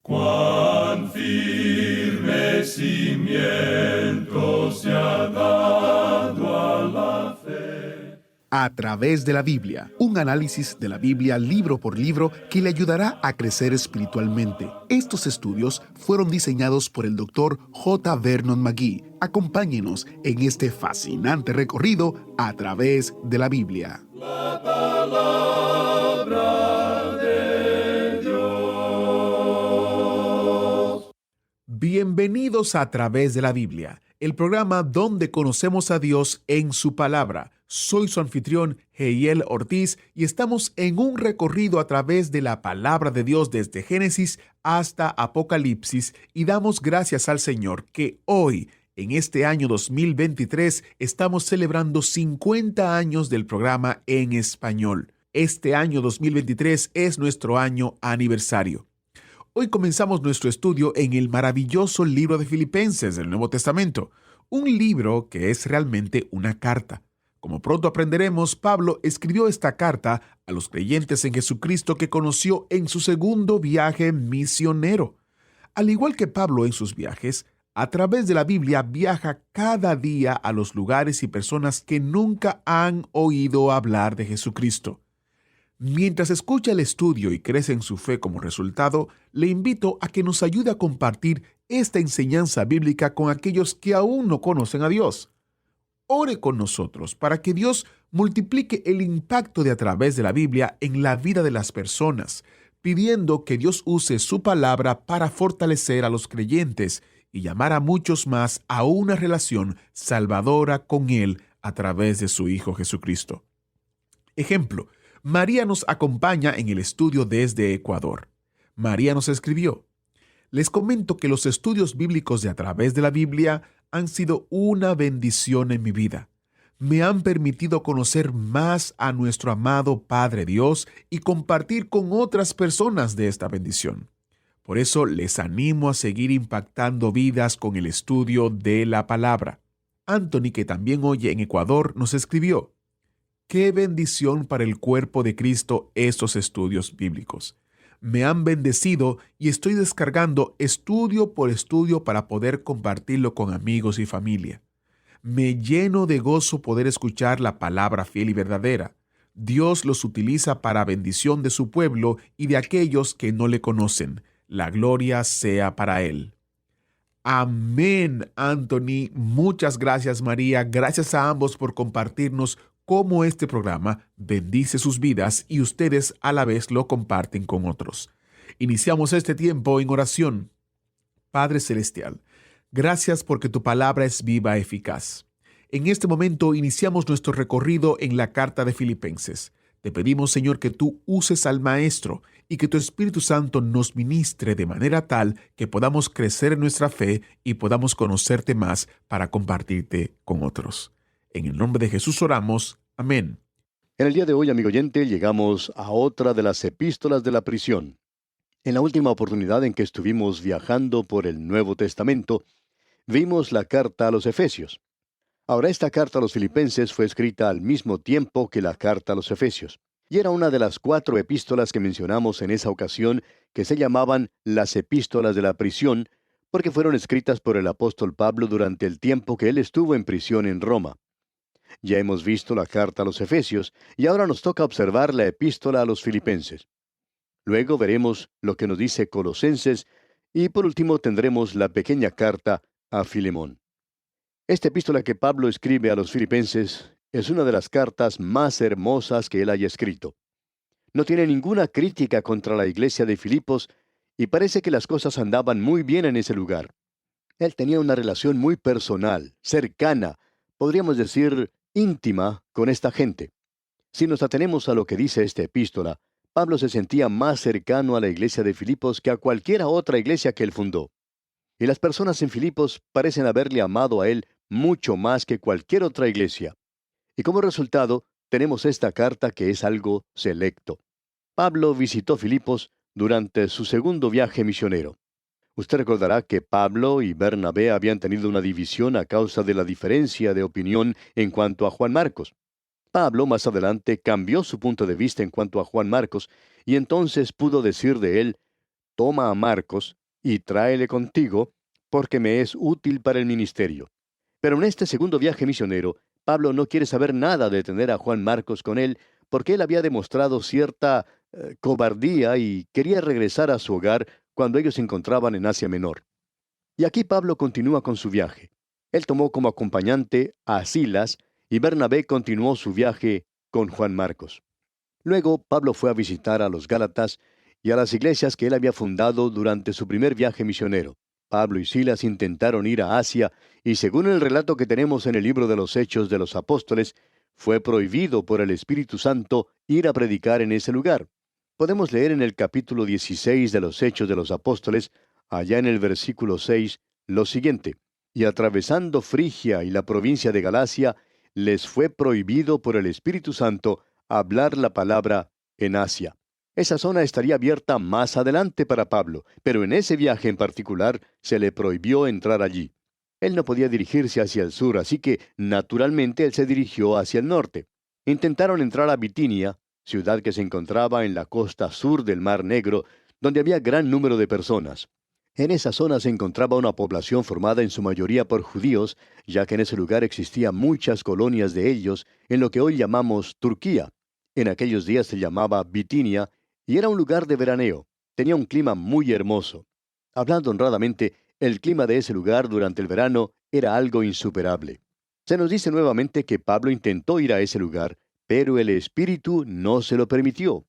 Cuán firme cimiento se ha dado a la fe. A través de la Biblia, un análisis de la Biblia libro por libro que le ayudará a crecer espiritualmente. Estos estudios fueron diseñados por el Dr. J. Vernon McGee. Acompáñenos en este fascinante recorrido a través de la Biblia. La palabra de Dios. Bienvenidos a Través de la Biblia, el programa donde conocemos a Dios en su palabra. Soy su anfitrión, Heiel Ortiz, y estamos en un recorrido a través de la palabra de Dios desde Génesis hasta Apocalipsis, y damos gracias al Señor que hoy, en este año 2023, estamos celebrando 50 años del programa en español. Este año 2023 es nuestro año aniversario. Hoy comenzamos nuestro estudio en el maravilloso libro de Filipenses del Nuevo Testamento, un libro que es realmente una carta. Como pronto aprenderemos, Pablo escribió esta carta a los creyentes en Jesucristo que conoció en su segundo viaje misionero. Al igual que Pablo en sus viajes, a través de la Biblia viaja cada día a los lugares y personas que nunca han oído hablar de Jesucristo. Mientras escucha el estudio y crece en su fe como resultado, le invito a que nos ayude a compartir esta enseñanza bíblica con aquellos que aún no conocen a Dios. Ore con nosotros para que Dios multiplique el impacto de a través de la Biblia en la vida de las personas, pidiendo que Dios use su palabra para fortalecer a los creyentes y llamar a muchos más a una relación salvadora con Él a través de su Hijo Jesucristo. Ejemplo, María nos acompaña en el estudio desde Ecuador. María nos escribió: les comento que los estudios bíblicos de a través de la Biblia han sido una bendición en mi vida. Me han permitido conocer más a nuestro amado Padre Dios y compartir con otras personas de esta bendición. Por eso les animo a seguir impactando vidas con el estudio de la palabra. Anthony, que también oye en Ecuador, nos escribió: qué bendición para el cuerpo de Cristo estos estudios bíblicos. Me han bendecido y estoy descargando estudio por estudio para poder compartirlo con amigos y familia. Me lleno de gozo poder escuchar la palabra fiel y verdadera. Dios los utiliza para bendición de su pueblo y de aquellos que no le conocen. La gloria sea para Él. Amén, Anthony. Muchas gracias, María. Gracias a ambos por compartirnos cómo este programa bendice sus vidas y ustedes a la vez lo comparten con otros. Iniciamos este tiempo en oración. Padre Celestial, gracias porque tu palabra es viva y eficaz. En este momento iniciamos nuestro recorrido en la carta de Filipenses. Te pedimos, Señor, que tú uses al Maestro y que tu Espíritu Santo nos ministre de manera tal que podamos crecer en nuestra fe y podamos conocerte más para compartirte con otros. En el nombre de Jesús oramos. Amén. En el día de hoy, amigo oyente, llegamos a otra de las epístolas de la prisión. En la última oportunidad en que estuvimos viajando por el Nuevo Testamento, vimos la carta a los Efesios. Ahora, esta carta a los Filipenses fue escrita al mismo tiempo que la carta a los Efesios, y era una de las 4 epístolas que mencionamos en esa ocasión, que se llamaban las epístolas de la prisión, porque fueron escritas por el apóstol Pablo durante el tiempo que él estuvo en prisión en Roma. Ya hemos visto la carta a los Efesios, y ahora nos toca observar la epístola a los Filipenses. Luego veremos lo que nos dice Colosenses, y por último tendremos la pequeña carta a Filemón. Esta epístola que Pablo escribe a los Filipenses es una de las cartas más hermosas que él haya escrito. No tiene ninguna crítica contra la iglesia de Filipos, y parece que las cosas andaban muy bien en ese lugar. Él tenía una relación muy personal, cercana, podríamos decir íntima, con esta gente. Si nos atenemos a lo que dice esta epístola, Pablo se sentía más cercano a la iglesia de Filipos que a cualquiera otra iglesia que él fundó. Y las personas en Filipos parecen haberle amado a él mucho más que cualquier otra iglesia. Y como resultado, tenemos esta carta que es algo selecto. Pablo visitó Filipos durante su segundo viaje misionero. Usted recordará que Pablo y Bernabé habían tenido una división a causa de la diferencia de opinión en cuanto a Juan Marcos. Pablo más adelante cambió su punto de vista en cuanto a Juan Marcos, y entonces pudo decir de él: toma a Marcos y tráele contigo, porque me es útil para el ministerio. Pero en este segundo viaje misionero, Pablo no quiere saber nada de tener a Juan Marcos con él, porque él había demostrado cierta cobardía y quería regresar a su hogar cuando ellos se encontraban en Asia Menor. Y aquí Pablo continúa con su viaje. Él tomó como acompañante a Silas y Bernabé continuó su viaje con Juan Marcos. Luego Pablo fue a visitar a los Gálatas y a las iglesias que él había fundado durante su primer viaje misionero. Pablo y Silas intentaron ir a Asia y según el relato que tenemos en el libro de los Hechos de los Apóstoles, fue prohibido por el Espíritu Santo ir a predicar en ese lugar. Podemos leer en el capítulo 16 de los Hechos de los Apóstoles, allá en el versículo 6, lo siguiente: y atravesando Frigia y la provincia de Galacia, les fue prohibido por el Espíritu Santo hablar la palabra en Asia. Esa zona estaría abierta más adelante para Pablo, pero en ese viaje en particular se le prohibió entrar allí. Él no podía dirigirse hacia el sur, así que naturalmente él se dirigió hacia el norte. Intentaron entrar a Bitinia, ciudad que se encontraba en la costa sur del Mar Negro, donde había gran número de personas. En esa zona se encontraba una población formada en su mayoría por judíos, ya que en ese lugar existían muchas colonias de ellos, en lo que hoy llamamos Turquía. En aquellos días se llamaba Bitinia, y era un lugar de veraneo. Tenía un clima muy hermoso. Hablando honradamente, el clima de ese lugar durante el verano era algo insuperable. Se nos dice nuevamente que Pablo intentó ir a ese lugar, pero el Espíritu no se lo permitió.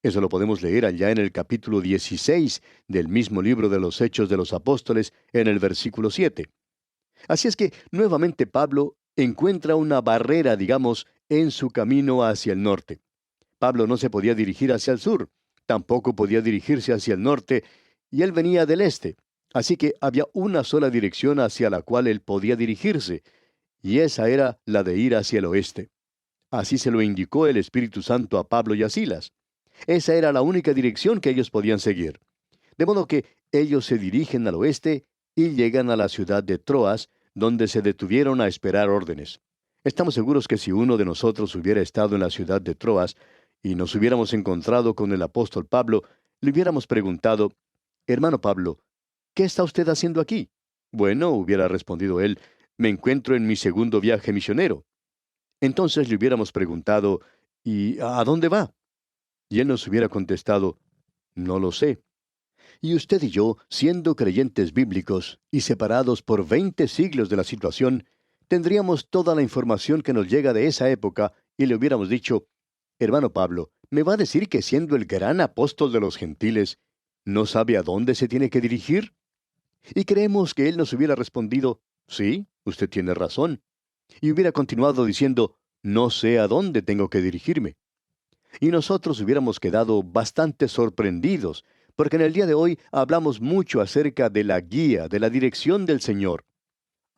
Eso lo podemos leer allá en el capítulo 16 del mismo libro de los Hechos de los Apóstoles, en el versículo 7. Así es que nuevamente Pablo encuentra una barrera, digamos, en su camino hacia el norte. Pablo no se podía dirigir hacia el sur, tampoco podía dirigirse hacia el norte, y él venía del este. Así que había una sola dirección hacia la cual él podía dirigirse, y esa era la de ir hacia el oeste. Así se lo indicó el Espíritu Santo a Pablo y a Silas. Esa era la única dirección que ellos podían seguir. De modo que ellos se dirigen al oeste y llegan a la ciudad de Troas, donde se detuvieron a esperar órdenes. Estamos seguros que si uno de nosotros hubiera estado en la ciudad de Troas y nos hubiéramos encontrado con el apóstol Pablo, le hubiéramos preguntado: hermano Pablo, ¿qué está usted haciendo aquí? Bueno, hubiera respondido él, me encuentro en mi segundo viaje misionero. Entonces le hubiéramos preguntado: ¿y a dónde va? Y él nos hubiera contestado: no lo sé. Y usted y yo, siendo creyentes bíblicos y separados por 20 siglos de la situación, tendríamos toda la información que nos llega de esa época y le hubiéramos dicho: hermano Pablo, ¿me va a decir que siendo el gran apóstol de los gentiles, no sabe a dónde se tiene que dirigir? Y creemos que él nos hubiera respondido: sí, usted tiene razón. Y hubiera continuado diciendo: no sé a dónde tengo que dirigirme. Y nosotros hubiéramos quedado bastante sorprendidos, porque en el día de hoy hablamos mucho acerca de la guía, de la dirección del Señor.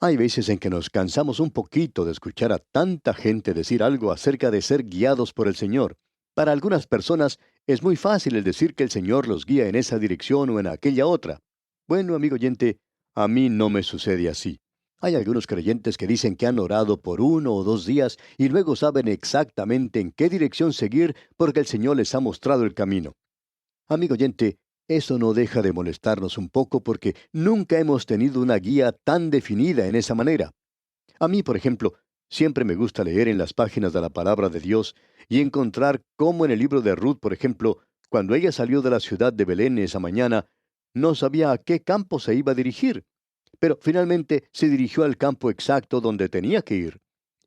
Hay veces en que nos cansamos un poquito de escuchar a tanta gente decir algo acerca de ser guiados por el Señor. Para algunas personas es muy fácil el decir que el Señor los guía en esa dirección o en aquella otra. Bueno, amigo oyente, a mí no me sucede así. Hay algunos creyentes que dicen que han orado por 1 o 2 días y luego saben exactamente en qué dirección seguir porque el Señor les ha mostrado el camino. Amigo oyente, eso no deja de molestarnos un poco porque nunca hemos tenido una guía tan definida en esa manera. A mí, por ejemplo, siempre me gusta leer en las páginas de la palabra de Dios y encontrar cómo en el libro de Ruth, por ejemplo, cuando ella salió de la ciudad de Belén esa mañana, no sabía a qué campo se iba a dirigir, pero finalmente se dirigió al campo exacto donde tenía que ir.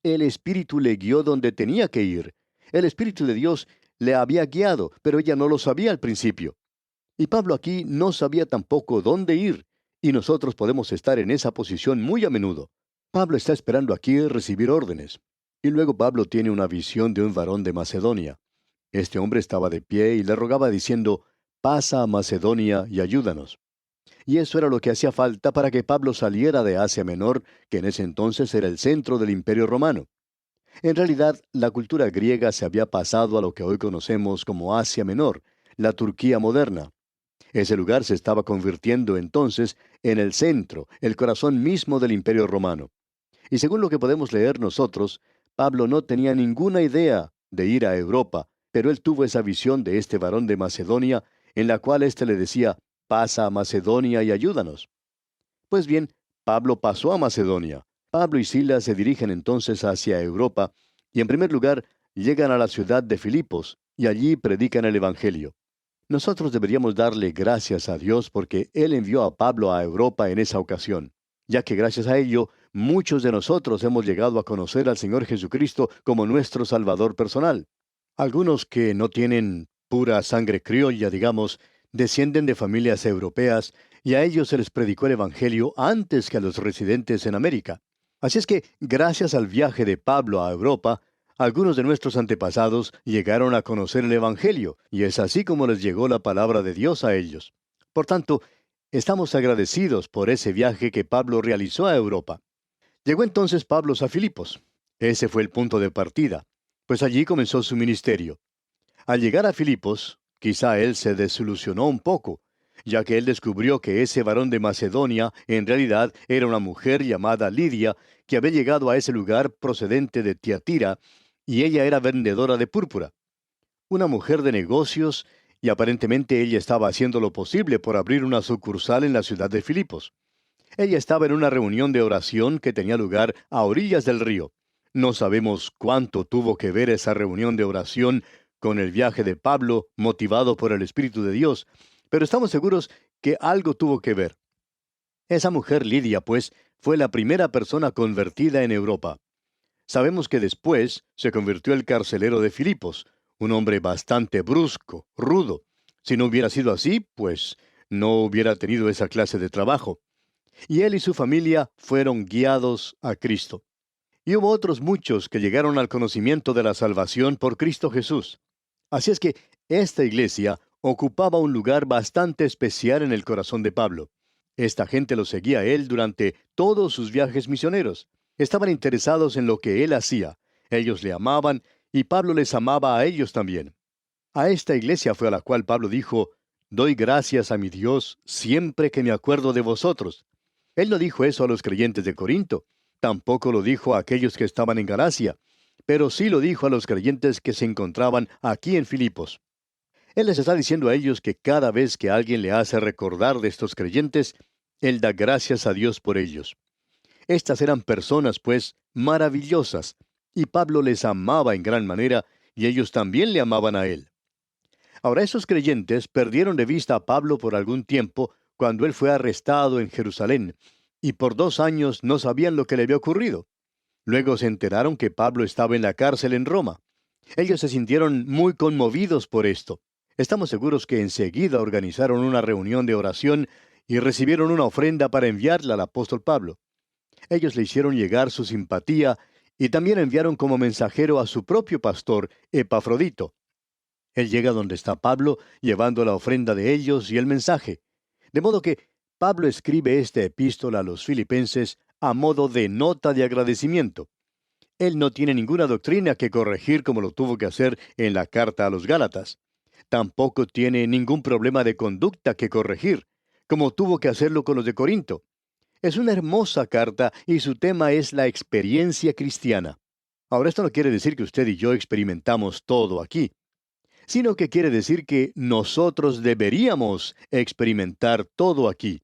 El Espíritu le guió donde tenía que ir. El Espíritu de Dios le había guiado, pero ella no lo sabía al principio. Y Pablo aquí no sabía tampoco dónde ir, y nosotros podemos estar en esa posición muy a menudo. Pablo está esperando aquí recibir órdenes. Y luego Pablo tiene una visión de un varón de Macedonia. Este hombre estaba de pie y le rogaba diciendo: pasa a Macedonia y ayúdanos. Y eso era lo que hacía falta para que Pablo saliera de Asia Menor, que en ese entonces era el centro del Imperio Romano. En realidad, la cultura griega se había pasado a lo que hoy conocemos como Asia Menor, la Turquía moderna. Ese lugar se estaba convirtiendo entonces en el centro, el corazón mismo del Imperio Romano. Y según lo que podemos leer nosotros, Pablo no tenía ninguna idea de ir a Europa, pero él tuvo esa visión de este varón de Macedonia, en la cual éste le decía: pasa a Macedonia y ayúdanos. Pues bien, Pablo pasó a Macedonia. Pablo y Silas se dirigen entonces hacia Europa y en primer lugar llegan a la ciudad de Filipos y allí predican el Evangelio. Nosotros deberíamos darle gracias a Dios porque Él envió a Pablo a Europa en esa ocasión, ya que gracias a ello muchos de nosotros hemos llegado a conocer al Señor Jesucristo como nuestro Salvador personal. Algunos que no tienen pura sangre criolla, digamos, descienden de familias europeas y a ellos se les predicó el Evangelio antes que a los residentes en América. Así es que, gracias al viaje de Pablo a Europa, algunos de nuestros antepasados llegaron a conocer el Evangelio, y es así como les llegó la palabra de Dios a ellos. Por tanto, estamos agradecidos por ese viaje que Pablo realizó a Europa. Llegó entonces Pablo a Filipos. Ese fue el punto de partida, pues allí comenzó su ministerio. Al llegar a Filipos, quizá él se desilusionó un poco, ya que él descubrió que ese varón de Macedonia en realidad era una mujer llamada Lidia, que había llegado a ese lugar procedente de Tiatira, y ella era vendedora de púrpura. Una mujer de negocios, y aparentemente ella estaba haciendo lo posible por abrir una sucursal en la ciudad de Filipos. Ella estaba en una reunión de oración que tenía lugar a orillas del río. No sabemos cuánto tuvo que ver esa reunión de oración con el viaje de Pablo, motivado por el Espíritu de Dios, pero estamos seguros que algo tuvo que ver. Esa mujer Lidia, pues, fue la primera persona convertida en Europa. Sabemos que después se convirtió el carcelero de Filipos, un hombre bastante brusco, rudo. Si no hubiera sido así, pues no hubiera tenido esa clase de trabajo. Y él y su familia fueron guiados a Cristo. Y hubo otros muchos que llegaron al conocimiento de la salvación por Cristo Jesús. Así es que esta iglesia ocupaba un lugar bastante especial en el corazón de Pablo. Esta gente lo seguía a él durante todos sus viajes misioneros. Estaban interesados en lo que él hacía. Ellos le amaban y Pablo les amaba a ellos también. A esta iglesia fue a la cual Pablo dijo: «Doy gracias a mi Dios siempre que me acuerdo de vosotros». Él no dijo eso a los creyentes de Corinto, tampoco lo dijo a aquellos que estaban en Galacia, pero sí lo dijo a los creyentes que se encontraban aquí en Filipos. Él les está diciendo a ellos que cada vez que alguien le hace recordar de estos creyentes, él da gracias a Dios por ellos. Estas eran personas, pues, maravillosas, y Pablo les amaba en gran manera, y ellos también le amaban a él. Ahora, esos creyentes perdieron de vista a Pablo por algún tiempo cuando él fue arrestado en Jerusalén, y por 2 años no sabían lo que le había ocurrido. Luego se enteraron que Pablo estaba en la cárcel en Roma. Ellos se sintieron muy conmovidos por esto. Estamos seguros que enseguida organizaron una reunión de oración y recibieron una ofrenda para enviarla al apóstol Pablo. Ellos le hicieron llegar su simpatía y también enviaron como mensajero a su propio pastor, Epafrodito. Él llega donde está Pablo, llevando la ofrenda de ellos y el mensaje. De modo que Pablo escribe esta epístola a los filipenses a modo de nota de agradecimiento. Él no tiene ninguna doctrina que corregir como lo tuvo que hacer en la carta a los Gálatas. Tampoco tiene ningún problema de conducta que corregir, como tuvo que hacerlo con los de Corinto. Es una hermosa carta y su tema es la experiencia cristiana. Ahora, esto no quiere decir que usted y yo experimentamos todo aquí, sino que quiere decir que nosotros deberíamos experimentar todo aquí.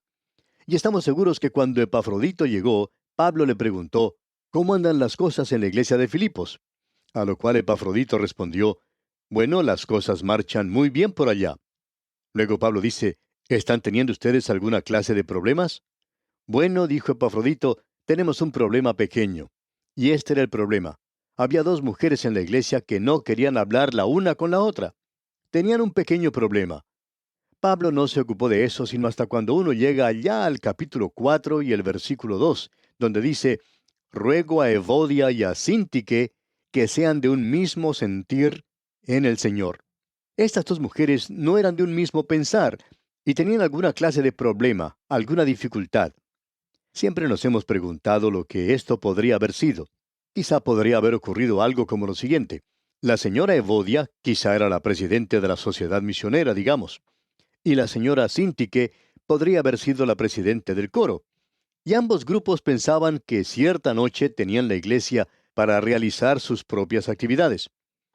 Y estamos seguros que cuando Epafrodito llegó, Pablo le preguntó: «¿Cómo andan las cosas en la iglesia de Filipos?». A lo cual Epafrodito respondió: «Bueno, las cosas marchan muy bien por allá». Luego Pablo dice: «¿Están teniendo ustedes alguna clase de problemas?». «Bueno», dijo Epafrodito, «tenemos un problema pequeño». Y este era el problema. Había 2 mujeres en la iglesia que no querían hablar la una con la otra. Tenían un pequeño problema. Pablo no se ocupó de eso sino hasta cuando uno llega allá al capítulo 4 y el versículo 2, donde dice: «Ruego a Evodia y a Síntique que sean de un mismo sentir en el Señor». Estas 2 mujeres no eran de un mismo pensar y tenían alguna clase de problema, alguna dificultad. Siempre nos hemos preguntado lo que esto podría haber sido. Quizá podría haber ocurrido algo como lo siguiente. La señora Evodia quizá era la presidente de la sociedad misionera, digamos, y la señora Síntique podría haber sido la presidente del coro. Y ambos grupos pensaban que cierta noche tenían la iglesia para realizar sus propias actividades.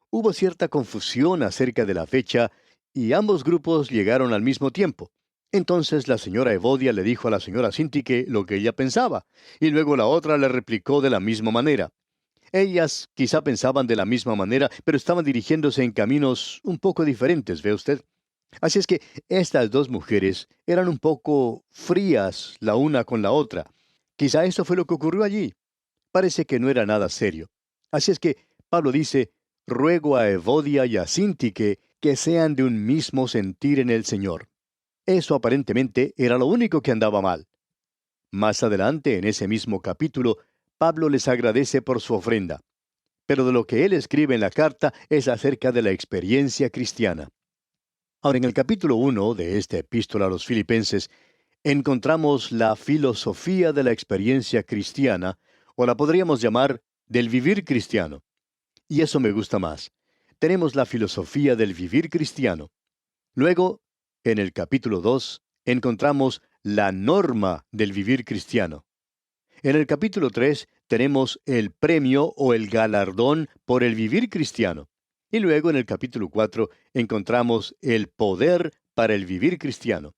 Hubo cierta confusión acerca de la fecha y ambos grupos llegaron al mismo tiempo. Entonces la señora Evodia le dijo a la señora Sintique lo que ella pensaba, y luego la otra le replicó de la misma manera. Ellas quizá pensaban de la misma manera, pero estaban dirigiéndose en caminos un poco diferentes, ¿ve usted? Así es que estas dos mujeres eran un poco frías la una con la otra. Quizá eso fue lo que ocurrió allí. Parece que no era nada serio. Así es que Pablo dice, ruego a Evodia y a Sintique que sean de un mismo sentir en el Señor. Eso aparentemente era lo único que andaba mal. Más adelante, en ese mismo capítulo, Pablo les agradece por su ofrenda. Pero de lo que él escribe en la carta es acerca de la experiencia cristiana. Ahora, en el capítulo 1 de esta epístola a los Filipenses, encontramos la filosofía de la experiencia cristiana, o la podríamos llamar del vivir cristiano. Y eso me gusta más. Tenemos la filosofía del vivir cristiano. Luego, en el capítulo 2, encontramos la norma del vivir cristiano. En el capítulo 3 tenemos el premio o el galardón por el vivir cristiano. Y luego en el capítulo 4 encontramos el poder para el vivir cristiano.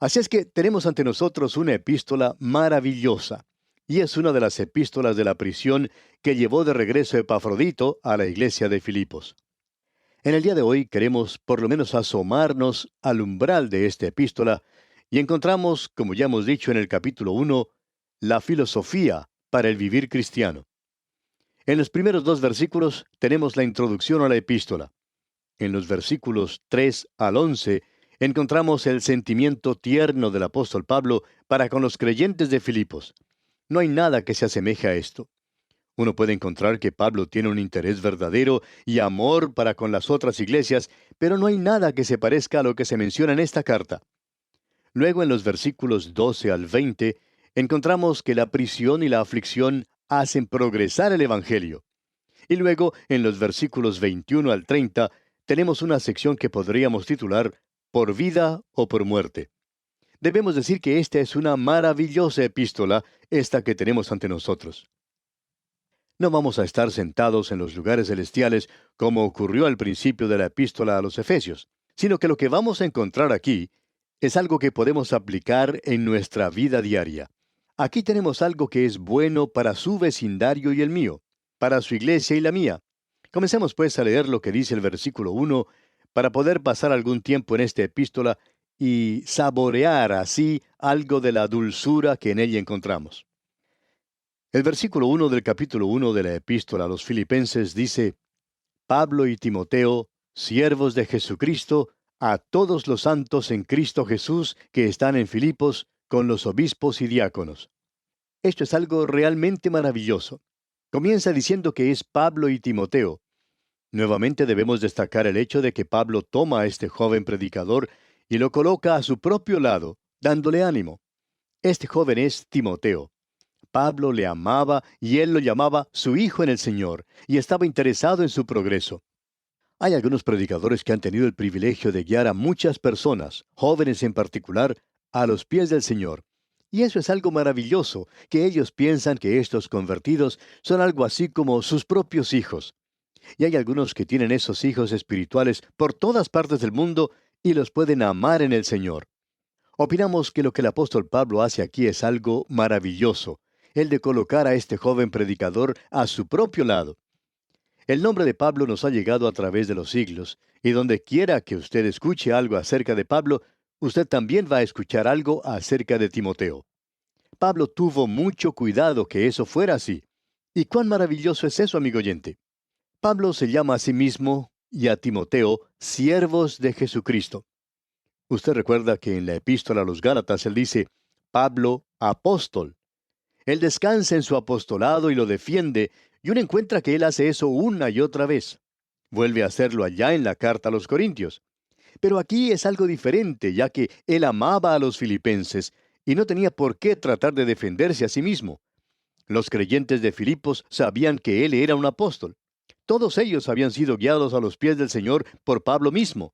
Así es que tenemos ante nosotros una epístola maravillosa. Y es una de las epístolas de la prisión que llevó de regreso Epafrodito a la iglesia de Filipos. En el día de hoy queremos por lo menos asomarnos al umbral de esta epístola y encontramos, como ya hemos dicho en el capítulo 1, la filosofía para el vivir cristiano. En los primeros 2 versículos tenemos la introducción a la epístola. En los versículos 3 al 11 encontramos el sentimiento tierno del apóstol Pablo para con los creyentes de Filipos. No hay nada que se asemeje a esto. Uno puede encontrar que Pablo tiene un interés verdadero y amor para con las otras iglesias, pero no hay nada que se parezca a lo que se menciona en esta carta. Luego, en los versículos 12 al 20, encontramos que la prisión y la aflicción hacen progresar el Evangelio. Y luego, en los versículos 21 al 30, tenemos una sección que podríamos titular Por vida o por muerte. Debemos decir que esta es una maravillosa epístola, esta que tenemos ante nosotros. No vamos a estar sentados en los lugares celestiales como ocurrió al principio de la epístola a los Efesios, sino que lo que vamos a encontrar aquí es algo que podemos aplicar en nuestra vida diaria. Aquí tenemos algo que es bueno para su vecindario y el mío, para su iglesia y la mía. Comencemos pues a leer lo que dice el versículo 1 para poder pasar algún tiempo en esta epístola y saborear así algo de la dulzura que en ella encontramos. El versículo 1 del capítulo 1 de la epístola a los Filipenses dice, Pablo y Timoteo, siervos de Jesucristo, a todos los santos en Cristo Jesús que están en Filipos, con los obispos y diáconos. Esto es algo realmente maravilloso. Comienza diciendo que es Pablo y Timoteo. Nuevamente debemos destacar el hecho de que Pablo toma a este joven predicador y lo coloca a su propio lado, dándole ánimo. Este joven es Timoteo. Pablo le amaba y él lo llamaba su hijo en el Señor, y estaba interesado en su progreso. Hay algunos predicadores que han tenido el privilegio de guiar a muchas personas, jóvenes en particular, a los pies del Señor. Y eso es algo maravilloso, que ellos piensan que estos convertidos son algo así como sus propios hijos. Y hay algunos que tienen esos hijos espirituales por todas partes del mundo y los pueden amar en el Señor. Opinamos que lo que el apóstol Pablo hace aquí es algo maravilloso, el de colocar a este joven predicador a su propio lado. El nombre de Pablo nos ha llegado a través de los siglos, y donde quiera que usted escuche algo acerca de Pablo, usted también va a escuchar algo acerca de Timoteo. Pablo tuvo mucho cuidado que eso fuera así. ¿Y cuán maravilloso es eso, amigo oyente? Pablo se llama a sí mismo y a Timoteo siervos de Jesucristo. Usted recuerda que en la epístola a los Gálatas él dice, Pablo, apóstol. Él descansa en su apostolado y lo defiende, y uno encuentra que él hace eso una y otra vez. Vuelve a hacerlo allá en la carta a los Corintios. Pero aquí es algo diferente, ya que él amaba a los filipenses y no tenía por qué tratar de defenderse a sí mismo. Los creyentes de Filipos sabían que él era un apóstol. Todos ellos habían sido guiados a los pies del Señor por Pablo mismo.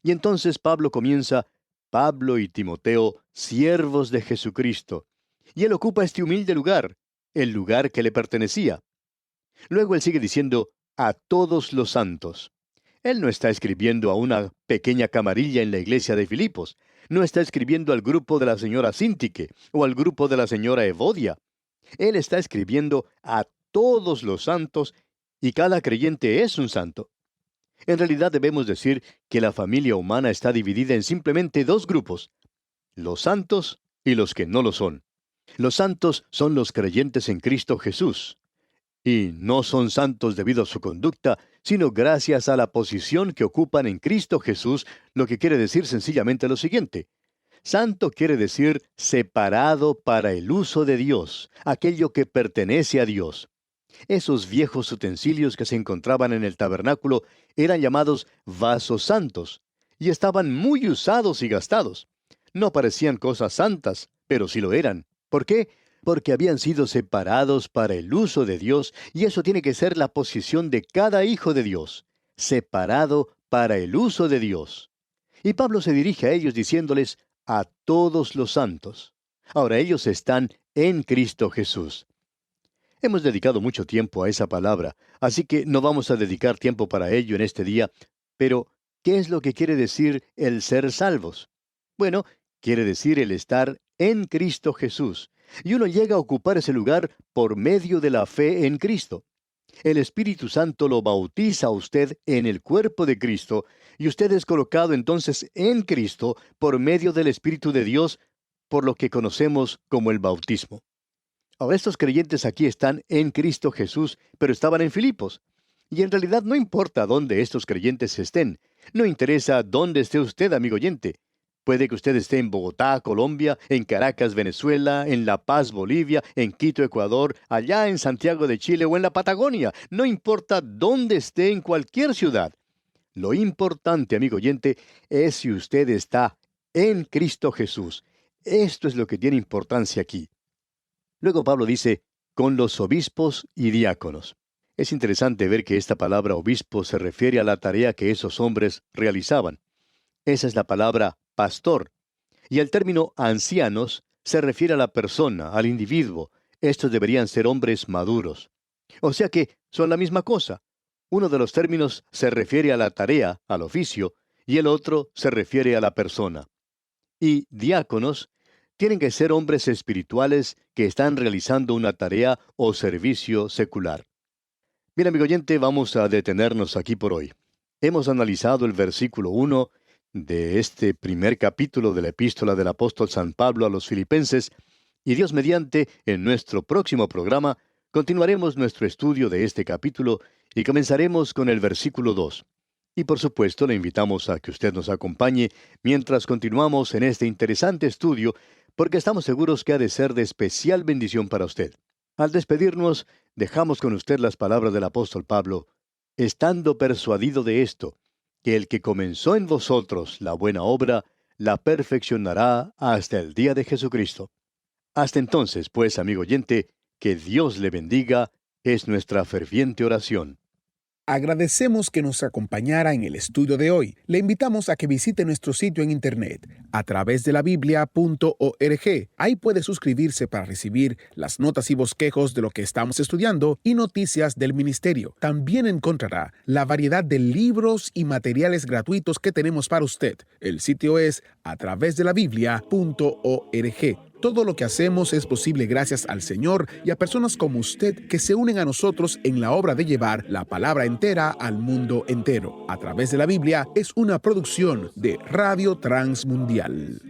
Y entonces Pablo comienza, Pablo y Timoteo, siervos de Jesucristo. Y él ocupa este humilde lugar, el lugar que le pertenecía. Luego él sigue diciendo, a todos los santos. Él no está escribiendo a una pequeña camarilla en la iglesia de Filipos. no está escribiendo al grupo de la señora Sintique o al grupo de la señora Evodia. Él está escribiendo a todos los santos y cada creyente es un santo. En realidad debemos decir que la familia humana está dividida en simplemente dos grupos, los santos y los que no lo son. Los santos son los creyentes en Cristo Jesús. Y no son santos debido a su conducta, sino gracias a la posición que ocupan en Cristo Jesús, lo que quiere decir sencillamente lo siguiente. Santo quiere decir separado para el uso de Dios, aquello que pertenece a Dios. Esos viejos utensilios que se encontraban en el tabernáculo eran llamados vasos santos, y estaban muy usados y gastados. No parecían cosas santas, pero sí lo eran. ¿Por qué? Porque habían sido separados para el uso de Dios, y eso tiene que ser la posición de cada hijo de Dios, separado para el uso de Dios. Y Pablo se dirige a ellos diciéndoles, a todos los santos. Ahora ellos están en Cristo Jesús. Hemos dedicado mucho tiempo a esa palabra, así que no vamos a dedicar tiempo para ello en este día, pero ¿qué es lo que quiere decir el ser salvos? Bueno, quiere decir el estar en Cristo Jesús, y uno llega a ocupar ese lugar por medio de la fe en Cristo. El Espíritu Santo lo bautiza a usted en el cuerpo de Cristo, y usted es colocado entonces en Cristo por medio del Espíritu de Dios, por lo que conocemos como el bautismo. Ahora, estos creyentes aquí están en Cristo Jesús, pero estaban en Filipos. Y en realidad no importa dónde estos creyentes estén. No interesa dónde esté usted, amigo oyente. Puede que usted esté en Bogotá, Colombia, en Caracas, Venezuela, en La Paz, Bolivia, en Quito, Ecuador, allá en Santiago de Chile o en la Patagonia. No importa dónde esté en cualquier ciudad. Lo importante, amigo oyente, es si usted está en Cristo Jesús. Esto es lo que tiene importancia aquí. Luego Pablo dice, con los obispos y diáconos. Es interesante ver que esta palabra obispo se refiere a la tarea que esos hombres realizaban. Esa es la palabra pastor. Y el término ancianos se refiere a la persona, al individuo. Estos deberían ser hombres maduros. O sea que son la misma cosa. Uno de los términos se refiere a la tarea, al oficio, y el otro se refiere a la persona. Y diáconos tienen que ser hombres espirituales que están realizando una tarea o servicio secular. Bien, amigo oyente, vamos a detenernos aquí por hoy. Hemos analizado el versículo 1 de este primer capítulo de la epístola del apóstol San Pablo a los Filipenses, y Dios mediante, en nuestro próximo programa, continuaremos nuestro estudio de este capítulo y comenzaremos con el versículo 2. Y por supuesto le invitamos a que usted nos acompañe mientras continuamos en este interesante estudio, porque estamos seguros que ha de ser de especial bendición para usted. Al despedirnos, dejamos con usted las palabras del apóstol Pablo, estando persuadido de esto, que el que comenzó en vosotros la buena obra, la perfeccionará hasta el día de Jesucristo. Hasta entonces, pues, amigo oyente, que Dios le bendiga, es nuestra ferviente oración. Agradecemos que nos acompañara en el estudio de hoy. Le invitamos a que visite nuestro sitio en internet a través de la biblia.org. Ahí puede suscribirse para recibir las notas y bosquejos de lo que estamos estudiando y noticias del ministerio. También encontrará la variedad de libros y materiales gratuitos que tenemos para usted. El sitio es a través de la biblia.org. Todo lo que hacemos es posible gracias al Señor y a personas como usted que se unen a nosotros en la obra de llevar la palabra entera al mundo entero. A través de la Biblia es una producción de Radio Transmundial.